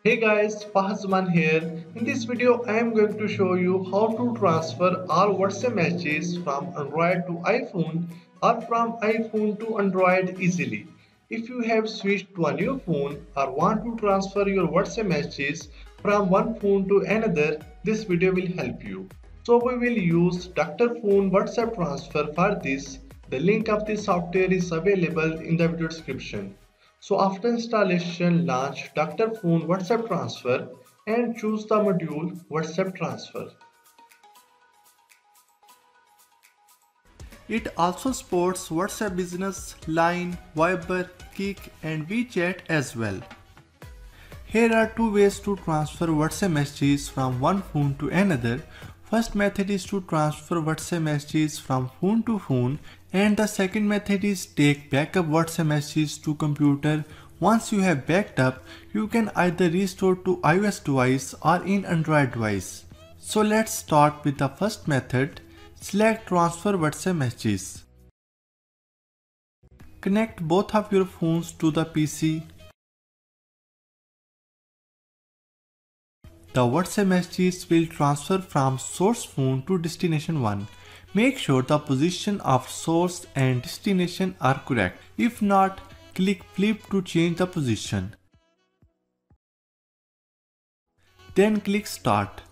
Hey guys, Zaman here. In this video, I am going to show you how to transfer all WhatsApp messages from Android to iPhone or from iPhone to Android easily. If you have switched to a new phone or want to transfer your WhatsApp messages from one phone to another, this video will help you. So we will use Dr.Fone WhatsApp transfer for this. The link of this software is available in the video description. So after installation, launch Dr.Fone WhatsApp Transfer and choose the module WhatsApp Transfer. It also supports WhatsApp Business, Line, Viber, Kik and WeChat as well. Here are two ways to transfer WhatsApp messages from one phone to another. First method is to transfer WhatsApp messages from phone to phone, and the second method is take backup WhatsApp messages to computer. Once you have backed up, you can either restore to iOS device or in Android device. So let's start with the first method. Select transfer WhatsApp messages. Connect both of your phones to the PC. The WhatsApp messages will transfer from source phone to destination one. Make sure the position of source and destination are correct. If not, click flip to change the position. Then click start.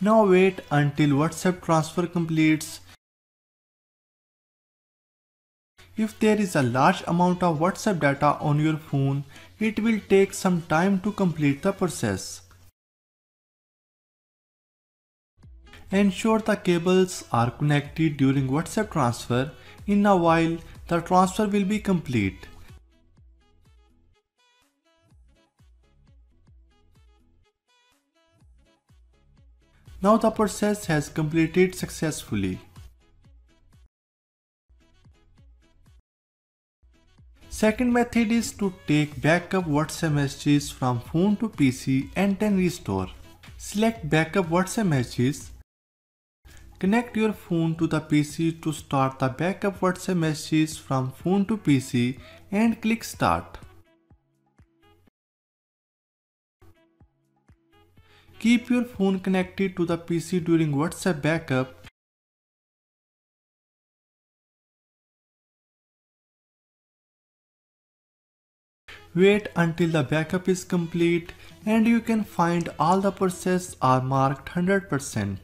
Now wait until WhatsApp transfer completes. If there is a large amount of WhatsApp data on your phone, it will take some time to complete the process. Ensure the cables are connected during WhatsApp transfer. In a while, the transfer will be complete. Now the process has completed successfully. Second method is to take backup WhatsApp messages from phone to PC and then restore. Select backup WhatsApp messages. Connect your phone to the PC to start the backup WhatsApp messages from phone to PC and click start. Keep your phone connected to the PC during WhatsApp backup. Wait until the backup is complete and you can find all the processes are marked 100%.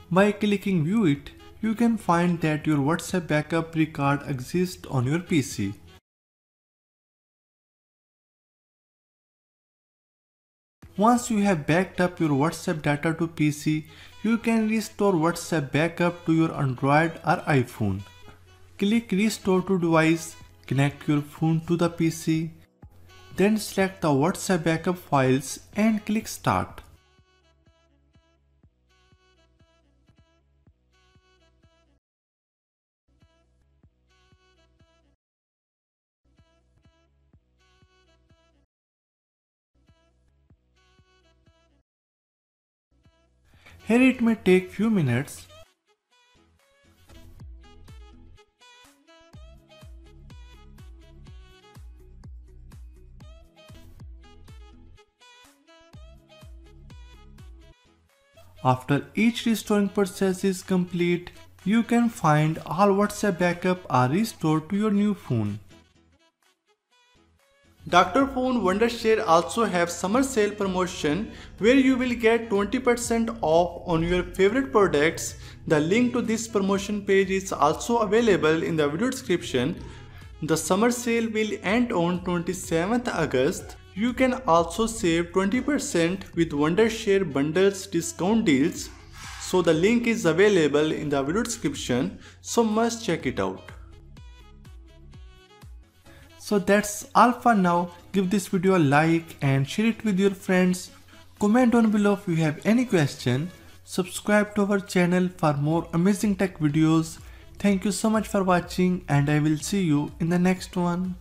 By clicking View It, you can find that your WhatsApp backup record exists on your PC. Once you have backed up your WhatsApp data to PC, you can restore WhatsApp backup to your Android or iPhone. Click Restore to Device, connect your phone to the PC, then select the WhatsApp backup files and click Start. Here it may take few minutes. After each restoring process is complete, you can find all WhatsApp backup are restored to your new phone. Dr.Fone Wondershare also have summer sale promotion where you will get 20% off on your favorite products. The link to this promotion page is also available in the video description. The summer sale will end on 27th August. You can also save 20% with Wondershare bundles discount deals. So the link is available in the video description, so must check it out. So that's all for now. Give this video a like and share it with your friends. Comment down below if you have any question. Subscribe to our channel for more amazing tech videos. Thank you so much for watching and I will see you in the next one.